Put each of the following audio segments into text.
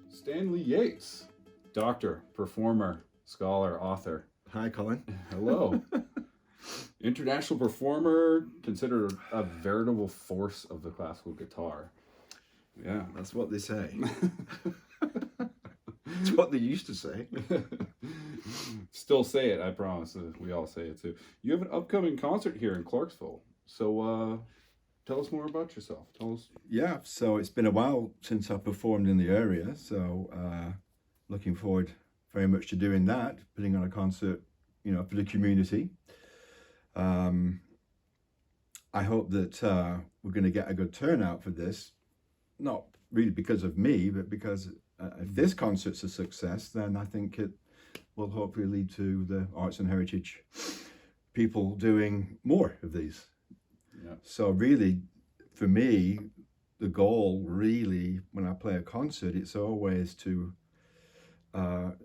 Stanley Yates, doctor, performer, scholar, author. Hi, Colin. Hello. International performer, considered a veritable force of the classical guitar. Yeah, that's what they say. It's what they used to say. Still say it, I promise. We all say it too. You have an upcoming concert here in Clarksville. So tell us more about yourself. Tell us. Yeah, so it's been a while since I performed in the area, so looking forward very much to doing that, putting on a concert, for the community. I hope that we're going to get a good turnout for this, not really because of me, but because if this concert's a success, then I think it will hopefully lead to the arts and heritage people doing more of these. Yeah. So really, for me, the goal really, when I play a concert, it's always to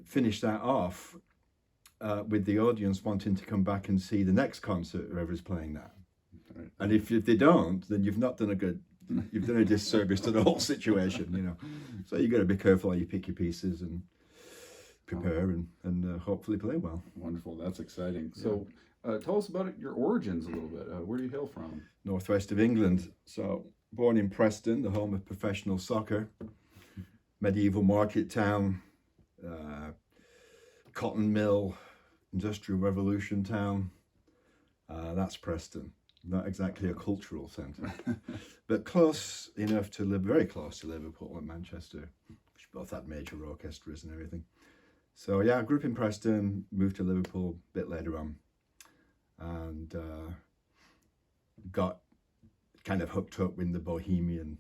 finish that off with the audience wanting to come back and see the next concert, whoever's playing that. Right. And if they don't, then you've not done you've done a disservice to the whole situation, So you got to be careful how you pick your pieces and prepare and hopefully play well. Wonderful. That's exciting. Yeah. So tell us about your origins a little bit. Where do you hail from? Northwest of England. So born in Preston, the home of professional soccer, medieval market town, cotton mill, industrial revolution town. That's Preston. Not exactly a cultural centre, but close enough to live, very close to Liverpool and Manchester, which both had major orchestras and everything. So yeah, I grew up in Preston, moved to Liverpool a bit later on, and got kind of hooked up with the bohemian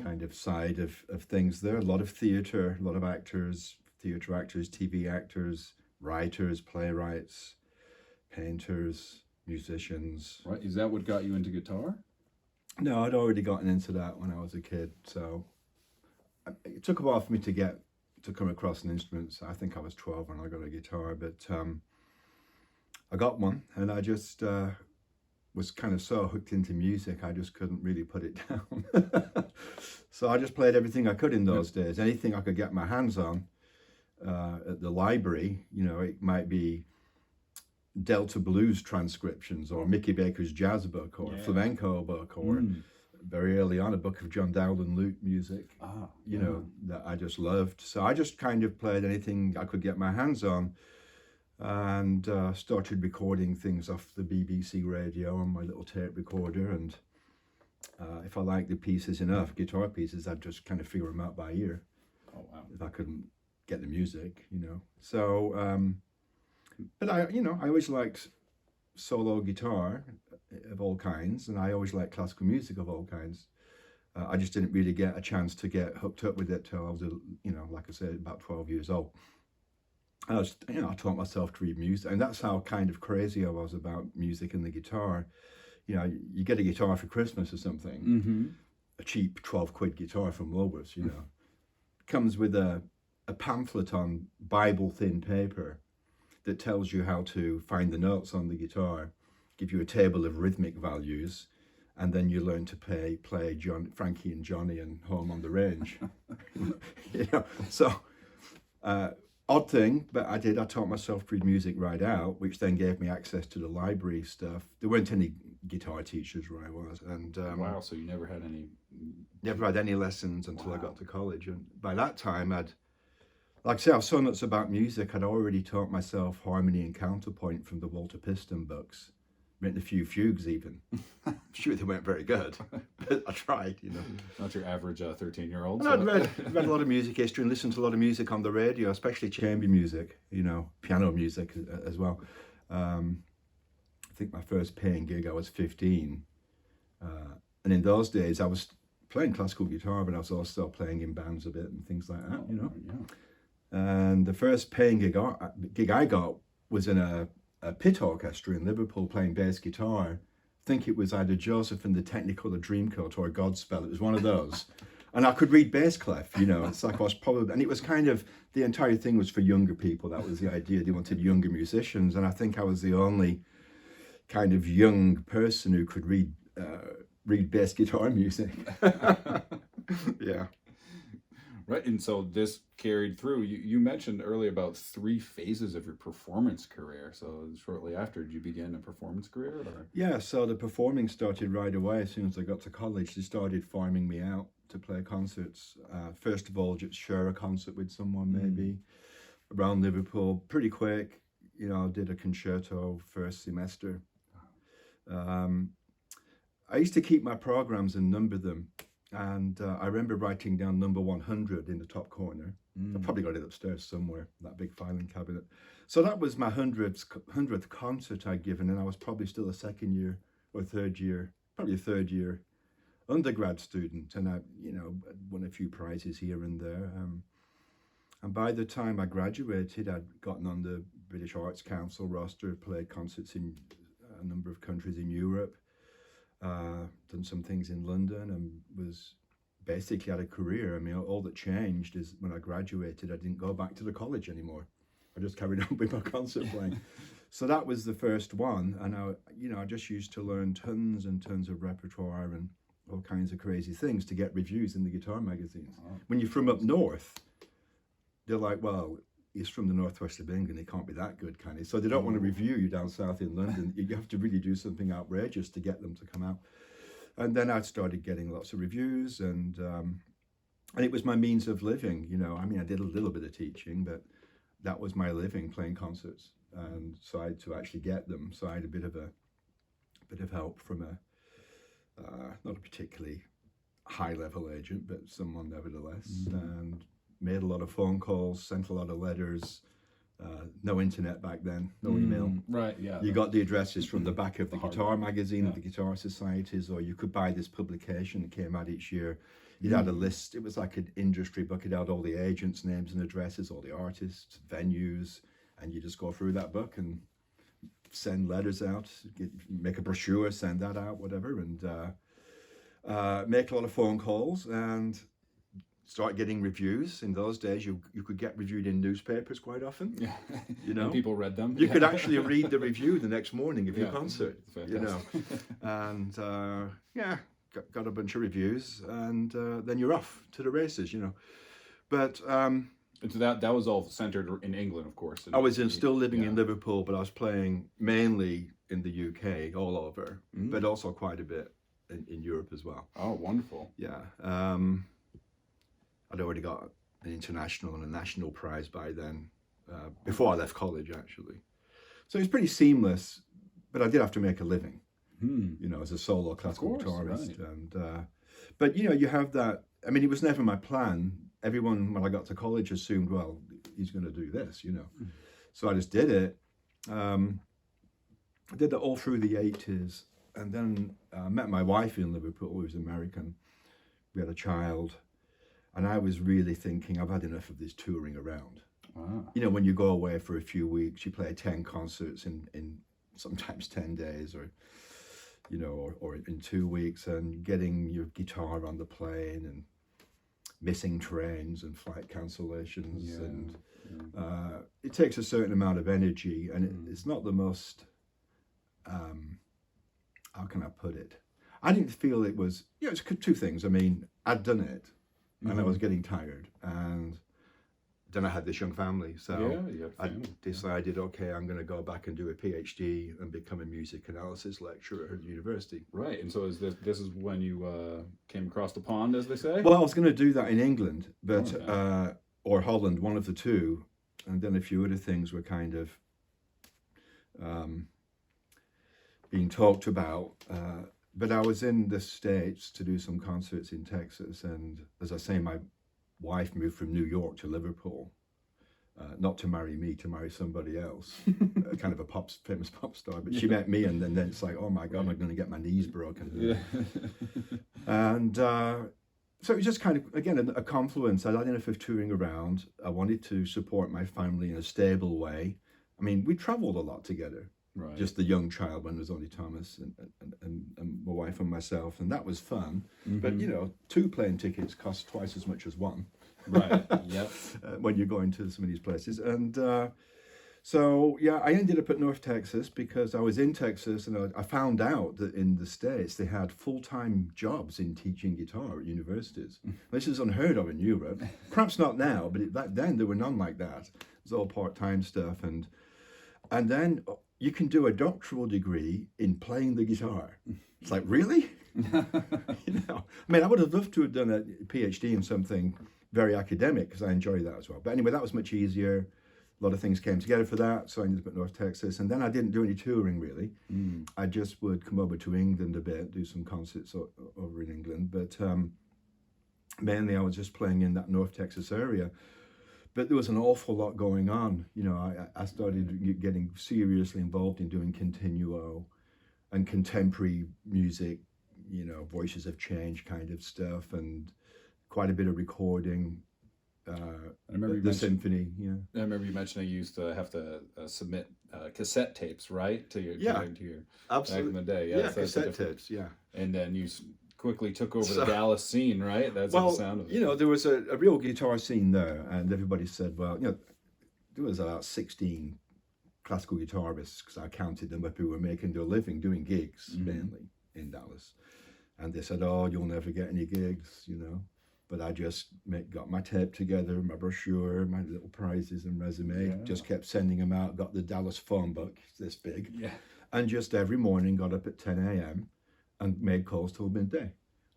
kind of side of things there. A lot of theatre, a lot of actors, theatre actors, TV actors, writers, playwrights, painters, musicians. Right, is that what got you into guitar? No, I'd already gotten into that when I was a kid, so it took a while for me to come across an instrument. So I think I was 12 when I got a guitar, but I got one, and I just was kind of so hooked into music, I just couldn't really put it down. So I just played everything I could in those days, anything I could get my hands on at the library. It might be Delta Blues transcriptions or Mickey Baker's jazz book or flamenco book or very early on a book of John Dowland lute music, that I just loved. So I just kind of played anything I could get my hands on and started recording things off the BBC radio on my little tape recorder. And if I liked the pieces enough, guitar pieces, I'd just kind of figure them out by ear. Oh, wow. If I couldn't get the music, So... but I always liked solo guitar of all kinds, and I always liked classical music of all kinds. I just didn't really get a chance to get hooked up with it till I was, like I said, about 12 years old. And I taught myself to read music, and that's how kind of crazy I was about music and the guitar. You get a guitar for Christmas or something, a cheap 12 quid guitar from Woolworths, comes with a pamphlet on Bible thin paper that tells you how to find the notes on the guitar, give you a table of rhythmic values, and then you learn to play Frankie and Johnny and Home on the Range. So odd thing, but I taught myself to read music right out, which then gave me access to the library stuff. There weren't any guitar teachers where I was, and wow, so you never had any? Never had any lessons until I got to college, and by that time like I say, I was so nuts about music, I'd already taught myself harmony and counterpoint from the Walter Piston books. Written a few fugues even. I'm sure they weren't very good, but I tried, Not your average 13-year-old. And I'd read a lot of music history and listened to a lot of music on the radio, especially chamber music, piano music as well. I think my first paying gig, I was 15. And in those days, I was playing classical guitar, but I was also playing in bands a bit and things like that, Yeah. And the first paying gig I got was in a pit orchestra in Liverpool playing bass guitar. I think it was either Joseph and the Technicolor Dreamcoat or Godspell. It was one of those. And I could read bass clef, you know. It's like I was probably, and it was kind of, the entire thing was for younger people. That was the idea. They wanted younger musicians, and I think I was the only kind of young person who could read bass guitar music. Yeah. Right, and so this carried through. You mentioned earlier about 3 phases of your performance career. So shortly after, did you begin a performance career? Or? Yeah, so the performing started right away. As soon as I got to college, they started farming me out to play concerts. First of all, just share a concert with someone maybe around Liverpool. Pretty quick, you know, did a concerto first semester. I used to keep my programs and number them. And I remember writing down number 100 in the top corner. I probably got it upstairs somewhere, that big filing cabinet. So that was my 100th concert I'd given, and I was probably still a second year or third year, probably a third year undergrad student. And I, you know, won a few prizes here and there. And by the time I graduated, I'd gotten on the British Arts Council roster, played concerts in a number of countries in Europe. Done some things in London, and was basically had a career. I mean, all that changed is when I graduated, I didn't go back to the college anymore. I just carried on with my concert playing. So that was the first one, and I just used to learn tons and tons of repertoire and all kinds of crazy things to get reviews in the guitar magazines. Oh. When you're from up north, they're like, well, he's from the northwest of England, he can't be that good, can he? So they don't want to review you down south in London. You have to really do something outrageous to get them to come out. And then I started getting lots of reviews, and it was my means of living, you know. I mean, I did a little bit of teaching, but that was my living, playing concerts. And so I had to actually get them. So I had a bit of help from not a particularly high-level agent, but someone nevertheless. And made a lot of phone calls, sent a lot of letters. No internet back then, no email. Right, yeah. You got the addresses from the back of the guitar magazine of the guitar societies, or you could buy this publication that came out each year. It had a list. It was like an industry book. It had all the agents' names and addresses, all the artists, venues, and you just go through that book and send letters out, make a brochure, send that out, whatever, and make a lot of phone calls and start getting reviews. In those days, you could get reviewed in newspapers quite often. Yeah, you know, and people read them. You could actually read the review the next morning of your concert. You know, and got a bunch of reviews, and then you're off to the races. You know, but and so that was all centered in England, of course. I was still living in Liverpool, but I was playing mainly in the UK, all over, but also quite a bit in Europe as well. Oh, wonderful! Yeah. I'd already got an international and a national prize by then, before I left college, actually. So it was pretty seamless, but I did have to make a living, you know, as a solo classical guitarist. Right. And but, you know, you have that. I mean, it was never my plan. Everyone, when I got to college, assumed, well, he's going to do this, you know. So I just did it. I did that all through the 80s. And then I met my wife in Liverpool, who was American. We had a child. And I was really thinking, I've had enough of this touring around. Wow. You know, when you go away for a few weeks, you play 10 concerts in sometimes 10 days, or, you know, or in 2 weeks, and getting your guitar on the plane and missing trains and flight cancellations. And it takes a certain amount of energy, and it's not the most, how can I put it? I didn't feel it was, you know, it's 2 things. I mean, I'd done it. And I was getting tired, and then I had this young family, so I decided, okay, I'm going to go back and do a PhD and become a music analysis lecturer at university. Right, and so this is when you came across the pond, as they say? Well, I was going to do that in England, but or Holland, one of the two, and then a few other things were kind of being talked about. But I was in the States to do some concerts in Texas, and as I say, my wife moved from New York to Liverpool, not to marry me, to marry somebody else, kind of a famous pop star. But she met me, and then it's like, oh my God, I'm going to get my knees broken. And so it was just kind of, again, a confluence. I had enough of touring around. I wanted to support my family in a stable way. I mean, we traveled a lot together. Right. Just the young child when there was only Thomas and my wife and myself, and that was fun. But you know, 2 plane tickets cost twice as much as 1. Right. Yep. When you're going to some of these places, and so yeah, I ended up at North Texas because I was in Texas, and I found out that in the States they had full-time jobs in teaching guitar at universities. This is unheard of in Europe. Perhaps not now, but back then there were none like that. It was all part-time stuff, and then you can do a doctoral degree in playing the guitar. It's like, really? You know, I mean, I would have loved to have done a PhD in something very academic because I enjoy that as well. But anyway, that was much easier. A lot of things came together for that, so I ended up at North Texas, and then I didn't do any touring really. I just would come over to England a bit, do some concerts over in England, but mainly I was just playing in that North Texas area. But there was an awful lot going on. You know, I started getting seriously involved in doing continuo and contemporary music, you know, voices of change kind of stuff, and quite a bit of recording. I remember the symphony, yeah. I remember you mentioning you used to have to submit cassette tapes, right, to your absolutely. Back in the day, yeah, so cassette tapes, yeah. And then you quickly took over the Dallas scene, right? That's well, the sound of it. You know, there was a real guitar scene there, and everybody said, well, you know, there was about 16 classical guitarists, because I counted them up, who were making their living doing gigs mainly in Dallas, and they said, oh, you'll never get any gigs, you know. But I just got my tape together, my brochure, my little prizes and resume, just kept sending them out, got the Dallas phone book, this big, and just every morning got up at 10 a.m. and made calls till midday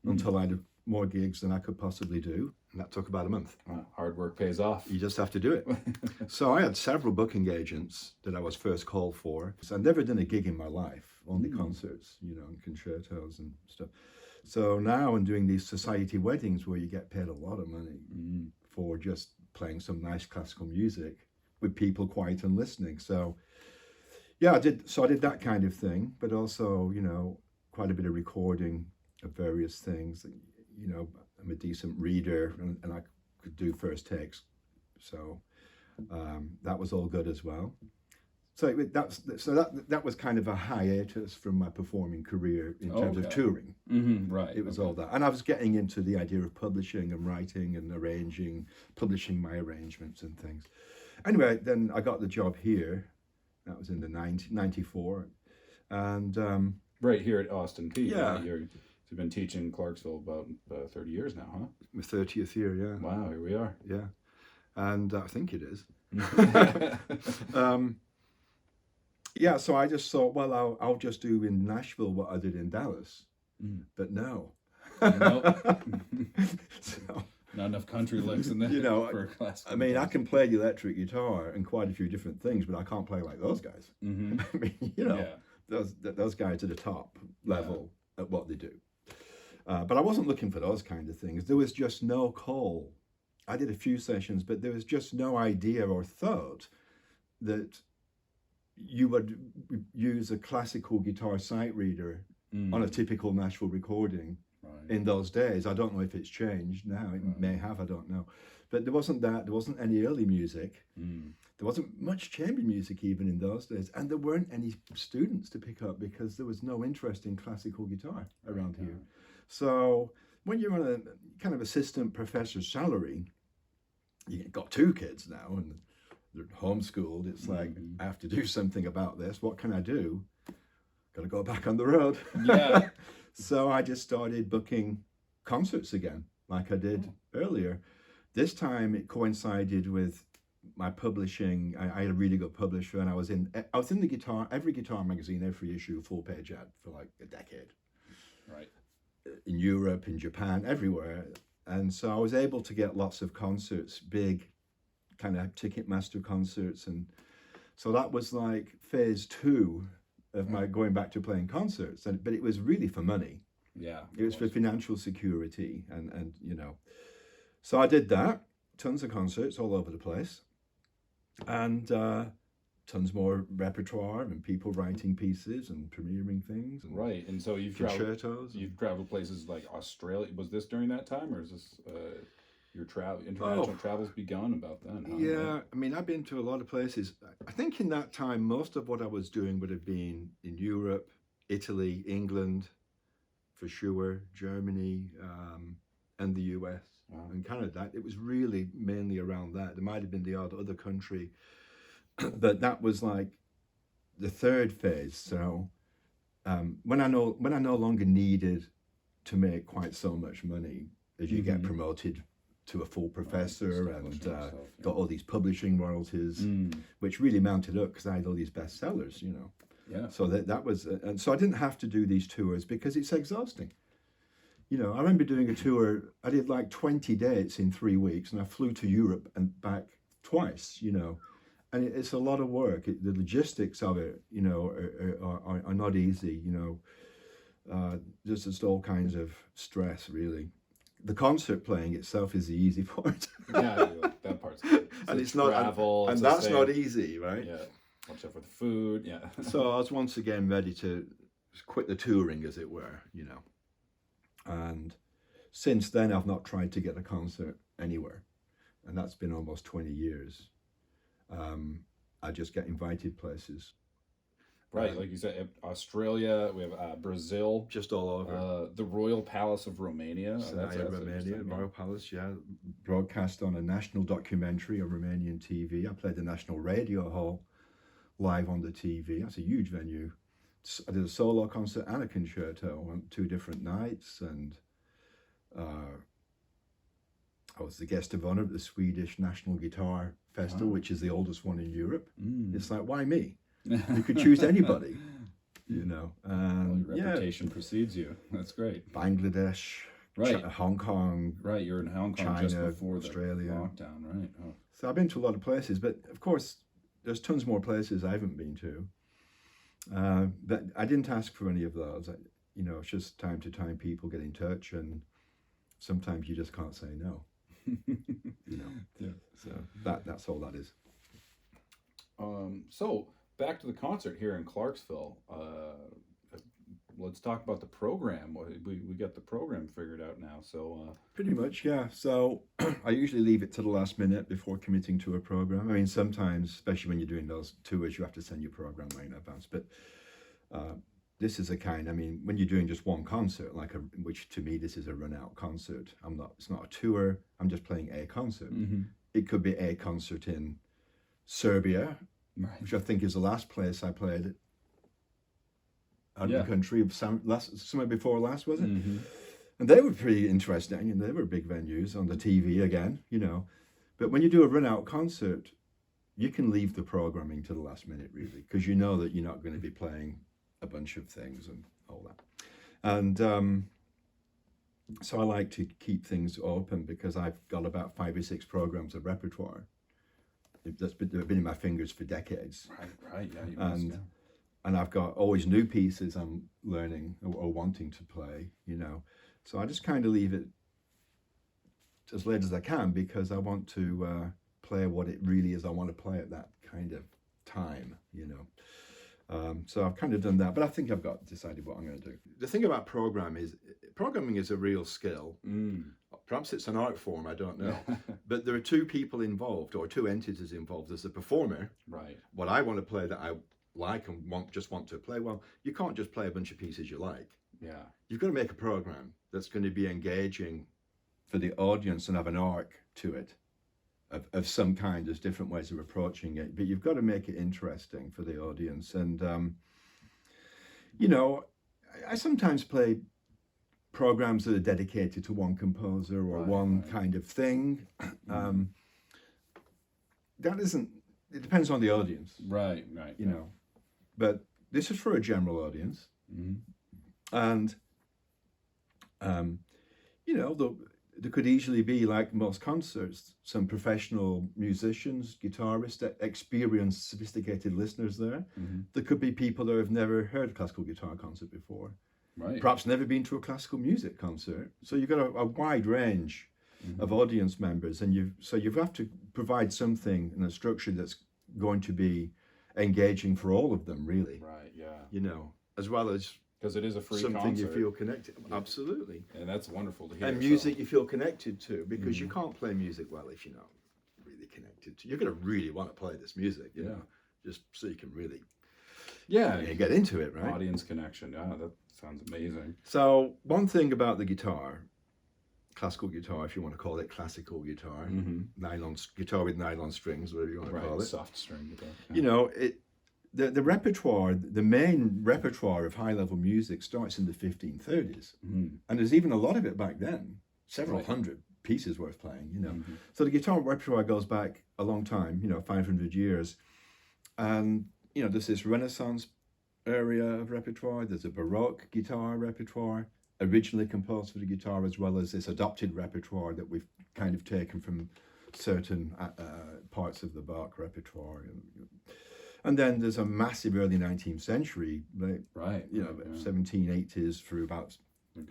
until I had more gigs than I could possibly do. And that took about a month. Hard work pays off. You just have to do it. So I had several booking agents that I was first called for. So I'd never done a gig in my life, only concerts, you know, and concertos and stuff. So now I'm doing these society weddings where you get paid a lot of money for just playing some nice classical music with people quiet and listening. So yeah, I did that kind of thing, but also, you know, quite a bit of recording of various things. You know, I'm a decent reader, and I could do first takes. So that was all good as well. So that was kind of a hiatus from my performing career in terms of touring. Right. It was all that. And I was getting into the idea of publishing and writing and arranging, publishing my arrangements and things. Anyway, then I got the job here. That was in the 94. And right here at Austin Peay. Yeah. Right? You've been teaching Clarksville about 30 years now, huh? My 30th year, yeah. Wow, here we are. Yeah. And I think it is. Yeah, so I just thought, well, I'll just do in Nashville what I did in Dallas. But no. Nope. So, not enough country licks in there, you know, for a classical. I mean, I can play the electric guitar and quite a few different things, but I can't play like those guys. I mean, you know, those guys are the top level at what they do. But I wasn't looking for those kind of things. There was just no call. I did a few sessions, but there was just no idea or thought that you would use a classical guitar sight reader on a typical Nashville recording in those days. I don't know if it's changed now. It may have, I don't know. But there wasn't that. There wasn't any early music. There wasn't much chamber music even in those days. And there weren't any students to pick up because there was no interest in classical guitar around here. So when you're on a kind of assistant professor's salary, you've got 2 kids now and they're homeschooled. It's like, I have to do something about this. What can I do? Got to go back on the road. Yeah. So I just started booking concerts again, like I did earlier. This time it coincided with my publishing. I had a really good publisher, and I was in the every guitar magazine, every issue, full page ad for like a decade. Right. In Europe, in Japan, everywhere. And so I was able to get lots of concerts, big kind of Ticketmaster concerts. And so that was like phase 2 of my going back to playing concerts. But it was really for money. Yeah. It was for financial security. And you know, so I did that, tons of concerts all over the place. And tons more repertoire and people writing pieces and premiering things. And right. And so you've traveled places like Australia. Was this during that time, or is this your international travels begun about then? Huh? Yeah, I mean, I've been to a lot of places. I think in that time, most of what I was doing would have been in Europe, Italy, England, for sure, Germany, and the US and Canada. It was really mainly around that. There might have been the odd other country, but that was like the third phase. So when I no longer needed to make quite so much money, as you get promoted to a full professor and got all these publishing royalties, which really mounted up because I had all these bestsellers, you know. Yeah. So that was, and so I didn't have to do these tours because it's exhausting. You know, I remember doing a tour. I did like 20 dates in 3 weeks, and I flew to Europe and back twice. You know, and it's a lot of work. The logistics of it, you know, are not easy. You know, there's just all kinds of stress, really. The concert playing itself is the easy part. Yeah, that part's good. And it's not travel, and that's not easy, right? Yeah. Watch out for the food. Yeah. So I was once again ready to quit the touring, as it were, you know. And since then, I've not tried to get a concert anywhere, and that's been almost 20 years. I just get invited places. Right, like you said, Australia. We have Brazil. Just all over. The Royal Palace of Romania. That's Romania, Royal Palace, yeah. Broadcast on a national documentary on Romanian TV. I played the National Radio Hall live on the TV. That's a huge venue. I did a solo concert and a concerto on 2 different nights, and I was the guest of honor at the Swedish National Guitar Festival, which is the oldest one in Europe. It's like, why me? You could choose anybody, you know. And well, your reputation precedes you. That's great. Bangladesh, right? Hong Kong. Right, you're in Hong Kong China, just before Australia. The lockdown, right? Oh. So I've been to a lot of places, but of course, there's tons more places I haven't been to. But I didn't ask for any of those. You know, it's just time to time people get in touch, and sometimes you just can't say no. You know. Yeah. So that's all that is. So back to the concert here in Clarksville. Let's talk about the program. We got the program figured out now. So pretty much, yeah. So I usually leave it to the last minute before committing to a program. I mean, sometimes, especially when you're doing those tours, you have to send your program way in advance. But this is a kind. I mean, when you're doing just one concert, which to me this is a run-out concert. It's not a tour. I'm just playing a concert. It could be a concert in Serbia, right, which I think is the last place I played out of the country. Somewhere before last, was it? And they were pretty interesting, and they were big venues on the TV again, you know. But when you do a run-out concert, you can leave the programming to the last minute, really, because you know that you're not going to be playing a bunch of things and all that. And so I like to keep things open because I've got about 5 or 6 programs of repertoire they've been in my fingers for decades. Right, yeah. You must, yeah. And I've got always new pieces I'm learning or wanting to play, you know. So I just kind of leave it as late as I can because I want to play what it really is I want to play at that kind of time, you know. So I've kind of done that, but I think I've got decided what I'm going to do. The thing about programming is a real skill. Perhaps it's an art form, I don't know. But there are 2 people involved, or 2 entities involved. There's the performer, right? What I want to play that I like and just want to play. Well, you can't just play a bunch of pieces you like. Yeah. You've got to make a program that's going to be engaging for the audience and have an arc to it of some kind. There's different ways of approaching it, but you've got to make it interesting for the audience. And, you know, I sometimes play programs that are dedicated to one composer or one kind of thing. That isn't, it depends on the audience. Right. You know, but this is for a general audience. And, you know, there could easily be, like most concerts, some professional musicians, guitarists, experienced, sophisticated listeners there. There could be people that have never heard a classical guitar concert before. Right. Perhaps never been to a classical music concert. So you've got a wide range of audience members, and you have to provide something in a structure that's going to be engaging for all of them, really. Right. Yeah. You know, as well as because it is a free something concert. You feel connected. Absolutely. And that's wonderful to hear. And music you feel connected to, because you can't play music well if you're not really connected to. You're going to really want to play this music, you know, just so you can really get into it, right? Audience connection. Yeah, that sounds amazing. So one thing about the guitar, classical guitar, if you want to call it classical guitar, guitar with nylon strings, whatever you want to call it. Soft string guitar. Yeah. You know, the repertoire, the main repertoire of high-level music starts in the 1530s. And there's even a lot of it back then, several hundred pieces worth playing, you know. So the guitar repertoire goes back a long time, you know, 500 years. And, you know, there's this Renaissance area of repertoire, there's a Baroque guitar repertoire, originally composed for the guitar, as well as this adopted repertoire that we've kind of taken from certain parts of the Bach repertoire. And then there's a massive early 19th century, you know, 1780s through about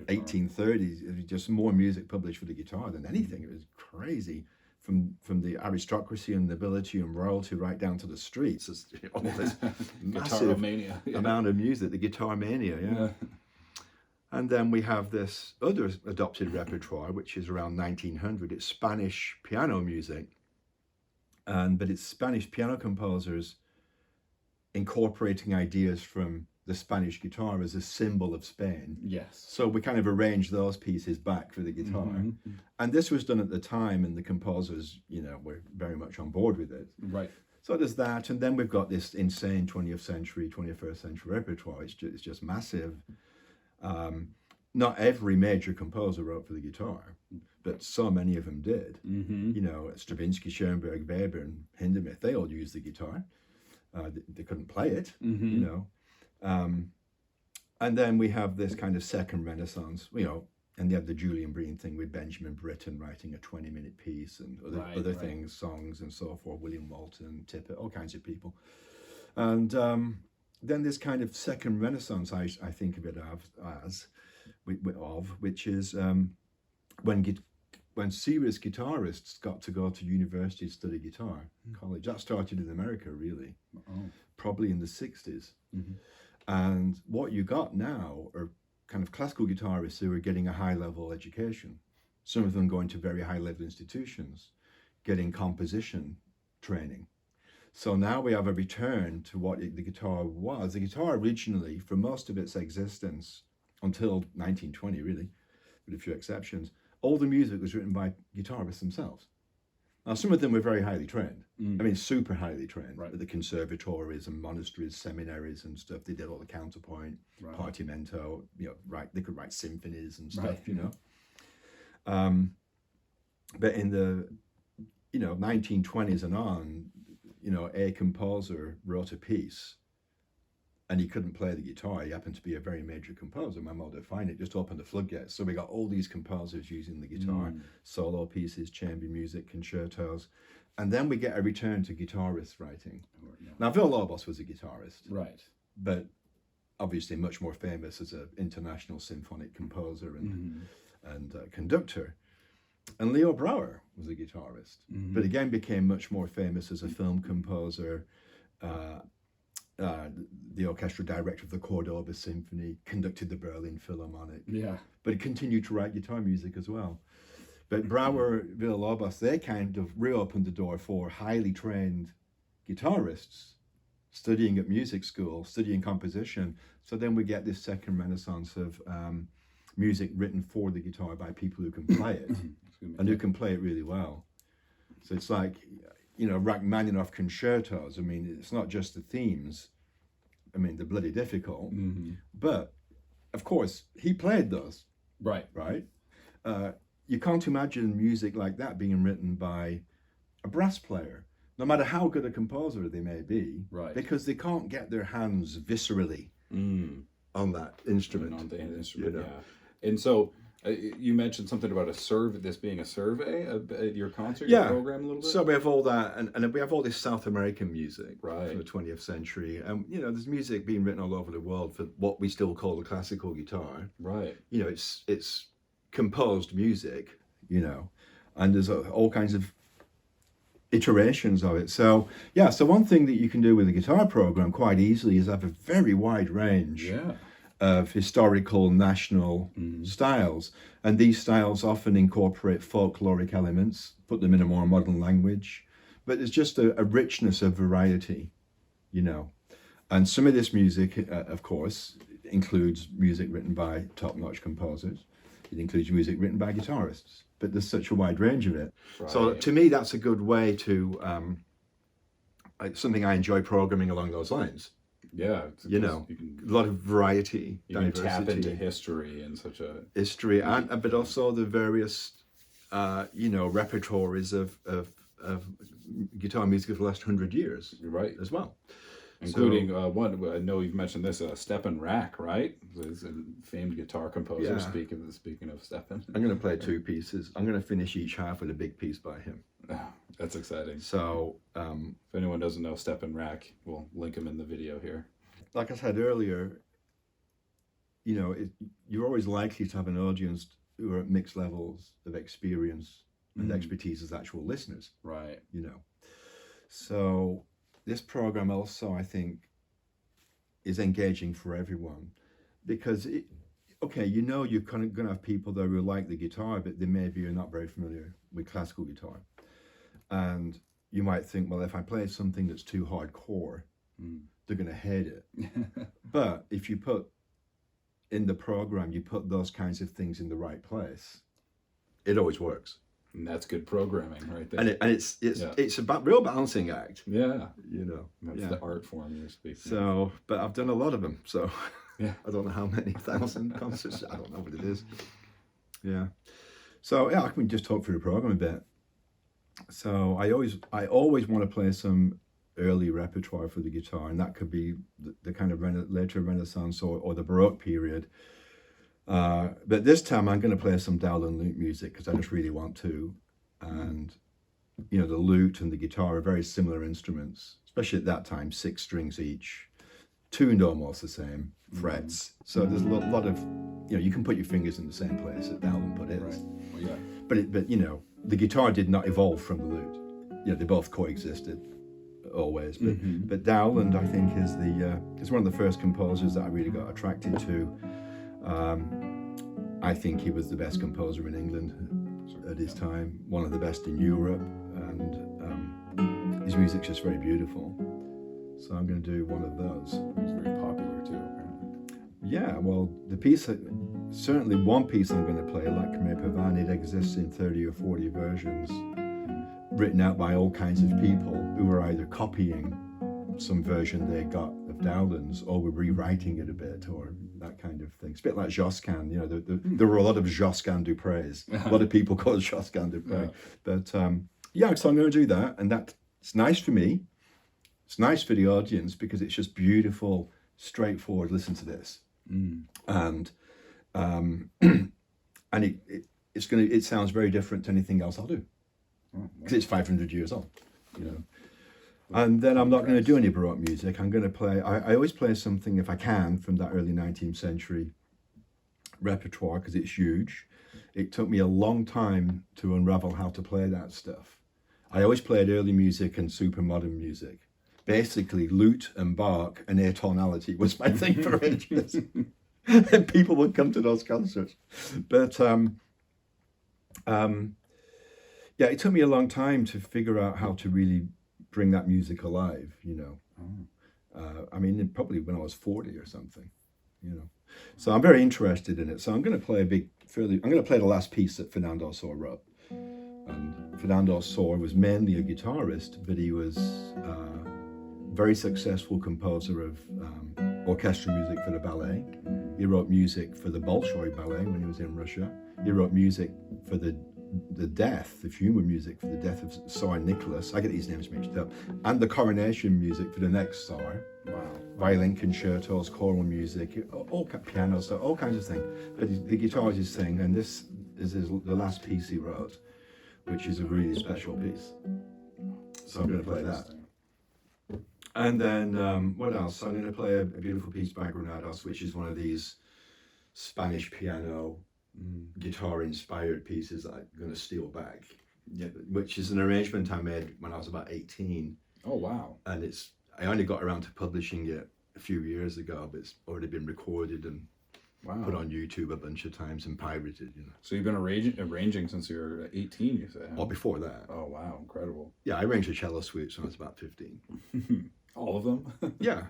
1830s, just more music published for the guitar than anything. It was crazy. From the aristocracy and nobility and royalty right down to the streets. It's all this massive amount of music, the guitar mania, yeah. And then we have this other adopted repertoire, which is around 1900. It's Spanish piano music, but it's Spanish piano composers incorporating ideas from the Spanish guitar as a symbol of Spain. Yes. So we kind of arranged those pieces back for the guitar. And this was done at the time, and the composers, you know, were very much on board with it. Right. So there's that, and then we've got this insane 20th century, 21st century repertoire. It's just massive. Not every major composer wrote for the guitar, but so many of them did. You know, Stravinsky, Schoenberg, Weber, and Hindemith, they all used the guitar. They couldn't play it, you know. And then we have this kind of second Renaissance, you know, and you have the Julian Breen thing with Benjamin Britten writing a 20-minute piece and other things, songs and so forth, William Walton, Tippett, all kinds of people. And then this kind of second Renaissance, I think of it as which is when serious guitarists got to go to university to study guitar, college. That started in America, really, probably in the 60s. And what you got now are kind of classical guitarists who are getting a high-level education. Some of them going to very high-level institutions, getting composition training. So now we have a return to what the guitar was. The guitar originally, for most of its existence, until 1920 really, with a few exceptions, all the music was written by guitarists themselves. Now, some of them were very highly trained. I mean, super highly trained. At the conservatories and monasteries, seminaries and stuff. They did all the counterpoint, partimento, you know, they could write symphonies and stuff, you know. But in the, you know, 1920s and on, you know, a composer wrote a piece and he couldn't play the guitar. He happened to be a very major composer. My mother defined it, just opened the floodgates. So we got all these composers using the guitar, solo pieces, chamber music, concertos. And then we get a return to guitarists writing. Now, Villa-Lobos was a guitarist. But obviously much more famous as an international symphonic composer and conductor. And Leo Brouwer was a guitarist, but again became much more famous as a film composer, the orchestral director of the Cordoba Symphony, conducted the Berlin Philharmonic. But he continued to write guitar music as well. But Brouwer, Villa-Lobos, they kind of reopened the door for highly trained guitarists studying at music school, studying composition. So then we get this second renaissance of music written for the guitar by people who can play it and who can play it really well. So it's like, you know, Rachmaninoff concertos. I mean, it's not just the themes. I mean, they're bloody difficult. But, of course, he played those. Right? You can't imagine music like that being written by a brass player, no matter how good a composer they may be, because they can't get their hands viscerally on that instrument. On the instrument, you know? And so you mentioned something about this being a survey at your concert, your program a little bit? So we have all that, and we have all this South American music from the 20th century. And, you know, there's music being written all over the world for what we still call the classical guitar. You know, it's composed music, you know, and there's all kinds of iterations of it. So, so one thing that you can do with a guitar program quite easily is have a very wide range of historical national styles, and these styles often incorporate folkloric elements, put them in a more modern language, but there's just a richness of variety, you know. And some of this music, of course, includes music written by top-notch composers. It includes music written by guitarists. But there's such a wide range of it. Right. So to me, that's a good way to something I enjoy programming along those lines. Yeah, You know, you can, a lot of variety, you can tap diversity, into history in such a history, and but also the various, repertories of guitar music of the last 100 years right, as well. including one. I know you've mentioned this. Stepan Rack, right? Is a famed guitar composer. Yeah. Speaking of Stepan, I'm going to play two pieces. I'm going to finish each half with a big piece by him. that's exciting. So, If anyone doesn't know Stepan Rack, we'll link him in the video here. like I said earlier, you're always likely to have an audience who are at mixed levels of experience and expertise as actual listeners. Right. So this program also, I think, is engaging for everyone, because you're kind of going to have people there who like the guitar, but they maybe are not very familiar with classical guitar, and you might think, well, if I play something that's too hardcore, they're going to hate it. But if you put in the program, you put those kinds of things in the right place, it always works. And that's good programming right there. And it's a real balancing act. Yeah. That's the art form you're speaking. So, but I've done a lot of them. So, yeah, I don't know how many thousand concerts. I don't know what it is. Yeah. So I can just talk through the program a bit. So I always want to play some early repertoire for the guitar, and that could be the kind of later Renaissance or the Baroque period. But this time I'm going to play some Dowland lute music because I just really want to. And, the lute and the guitar are very similar instruments, especially at that time, 6 strings each, tuned almost the same, frets. So there's a lot of, you can put your fingers in the same place that Dowland put his. Right. Well, yeah. But the guitar did not evolve from the lute. They both coexisted always. But Dowland, I think, is one of the first composers that I really got attracted to. I think he was the best composer in England at his time, one of the best in Europe, and his music's just very beautiful. So I'm going to do one of those. It was very popular too, apparently. Yeah, well, the piece, certainly one piece I'm going to play, like Me Pavane, it exists in 30 or 40 versions, written out by all kinds of people who were either copying some version they got of Dowland's or were rewriting it a bit or that kind of thing. It's a bit like Josquin, there were a lot of Josquin Duprés. A lot of people called Josquin Dupré. But so I'm going to do that, and that's nice for me. It's nice for the audience because it's just beautiful, straightforward. Listen to this, and it sounds very different to anything else I'll do because it's 500 years old, And then I'm not going to do any Baroque music. I'm going to play. I always play something if I can from that early 19th century repertoire because it's huge. It took me a long time to unravel how to play that stuff. I always played early music and super modern music. Basically, lute and Bach and atonality was my thing for ages. And people would come to those concerts. But it took me a long time to figure out how to really bring that music alive, probably when I was 40 or something, So I'm very interested in it. So I'm going to play I'm going to play the last piece that Fernando Sor wrote. And Fernando Sor was mainly a guitarist, but he was a very successful composer of orchestral music for the ballet. He wrote music for the Bolshoi Ballet when he was in Russia. He wrote music for the funeral music for the death of Tsar Nicholas. I get these names mixed up. And the coronation music for the next Tsar. Wow. Violin concertos, choral music, all piano stuff, all kinds of things. But the guitar is his thing, and this is the last piece he wrote, which is a really special piece. So I'm going to play that. And then, what else? I'm going to play a beautiful piece by Granados, which is one of these Spanish piano guitar-inspired pieces that I'm going to steal back, which is an arrangement I made when I was about 18. Oh, wow. And I only got around to publishing it a few years ago, but it's already been recorded and put on YouTube a bunch of times and pirated, So you've been arranging since you were 18, you say? Huh? Or before that. Oh, wow. Incredible. Yeah, I arranged a cello suite when I was about 15. All of them? Yeah.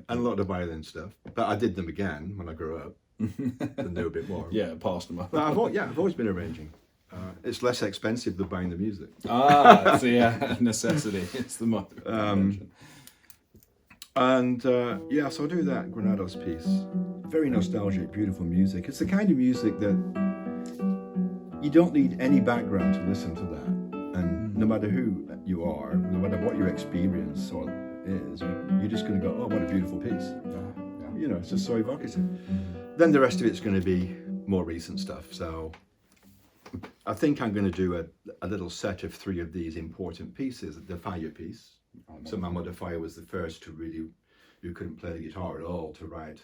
and a lot of violin stuff. But I did them again when I grew up and knew a bit more. Yeah, polished them up. But I've always been arranging. It's less expensive than buying the music. Ah, so yeah, necessity. It's the mother. And so I do that Granados piece. Very nostalgic, beautiful music. It's the kind of music that you don't need any background to listen to that. And no matter who you are, no matter what your experience is, you're just going to go, oh, what a beautiful piece. You know, it's just so evocative. Then the rest of it's going to be more recent stuff. So I think I'm going to do a little set of 3 of these important pieces. The Fire piece. So my mother Fire was the first who couldn't play the guitar at all, to write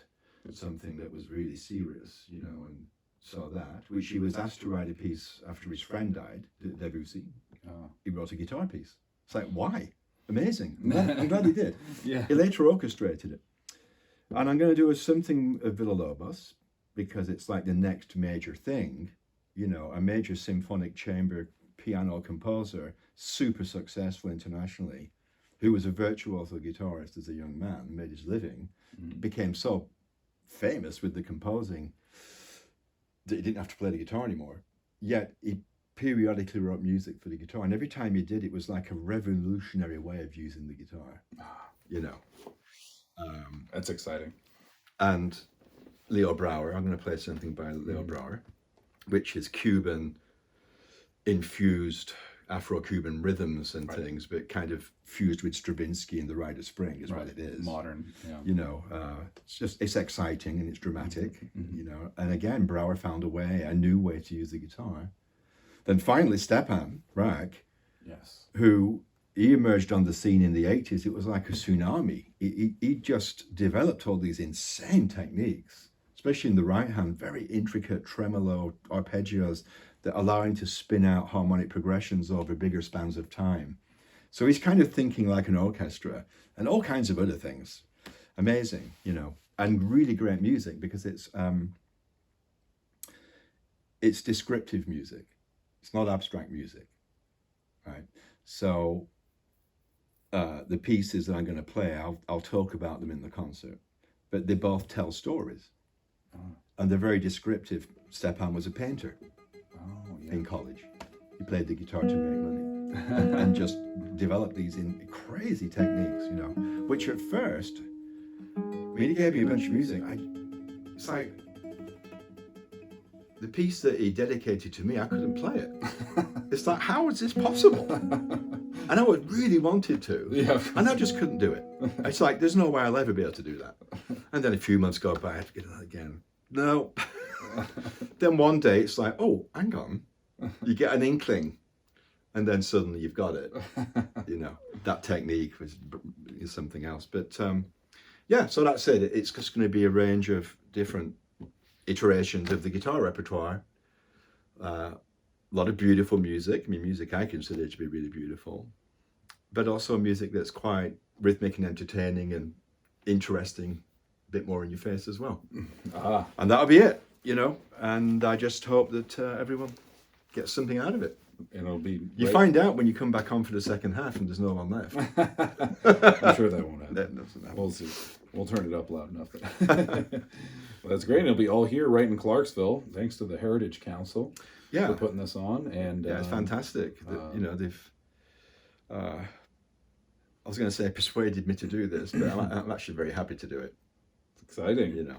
something that was really serious, you know, and so that, which he was asked to write a piece after his friend died, Debussy. He wrote a guitar piece. It's like, why? Amazing. I'm glad he did. Yeah. He later orchestrated it. And I'm going to do something of Villa-Lobos, because it's like the next major thing, you know, a major symphonic chamber piano composer, super successful internationally, who was a virtuoso guitarist as a young man, made his living, became so famous with the composing that he didn't have to play the guitar anymore. Yet he periodically wrote music for the guitar, and every time he did, it was like a revolutionary way of using the guitar, you know. That's exciting. And Leo Brouwer, I'm going to play something by Leo Brouwer, which is Cuban infused Afro-Cuban rhythms and things, but kind of fused with Stravinsky and the Rite of Spring is what it is. Modern, yeah. You know, it's exciting and it's dramatic, you know. And again, Brouwer found a new way to use the guitar. Then finally, Stepan Rak, who he emerged on the scene in the 80s. It was like a tsunami. He just developed all these insane techniques, especially in the right hand, very intricate tremolo arpeggios that allow him to spin out harmonic progressions over bigger spans of time. So he's kind of thinking like an orchestra and all kinds of other things. Amazing, you know, and really great music, because it's descriptive music. It's not abstract music, right? So the pieces that I'm going to play, I'll talk about them in the concert, but they both tell stories. And they're very descriptive. Stepan was a painter in college. He played the guitar to make money and just developed these in crazy techniques, you know, which at first, when he gave me a bunch of music, it's like, the piece that he dedicated to me, I couldn't play it. It's like, how is this possible? And I really wanted to, and I just couldn't do it. It's like, there's no way I'll ever be able to do that. And then a few months go by, I have to get it again. No. Then one day it's like, oh, hang on. You get an inkling, and then suddenly you've got it. You know, that technique is something else. But yeah, so that's it. It's just going to be a range of different iterations of the guitar repertoire. A lot of beautiful music. I mean, music I consider to be really beautiful, but also music that's quite rhythmic and entertaining and interesting, a bit more in your face as well. And that'll be it, you know. And I just hope that everyone gets something out of it. And it'll be. You find out when you come back on for the second half and there's no one left. I'm sure that won't happen. That doesn't happen. We'll see. We'll turn it up loud enough. Well, that's great. And it'll be all here, right in Clarksville, thanks to the Heritage Council for putting this on. And yeah, it's fantastic. You know, they've. I was going to say persuaded me to do this, but I'm actually very happy to do it. It's exciting, you know.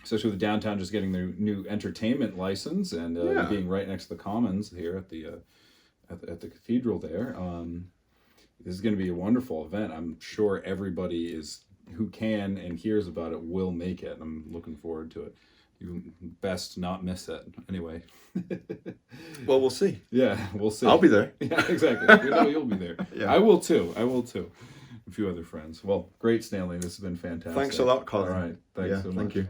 Especially with the downtown just getting their new entertainment license and being right next to the Commons here at the cathedral there. This is going to be a wonderful event. I'm sure everybody who can and hears about it will make it. I'm looking forward to it. You best not miss it. Anyway. Well, we'll see. Yeah, we'll see. I'll be there. Yeah, exactly. We know you'll be there. Yeah. I will too. A few other friends. Well, great, Stanley. This has been fantastic. Thanks a lot, Colin. All right. Thanks so much. Thank you.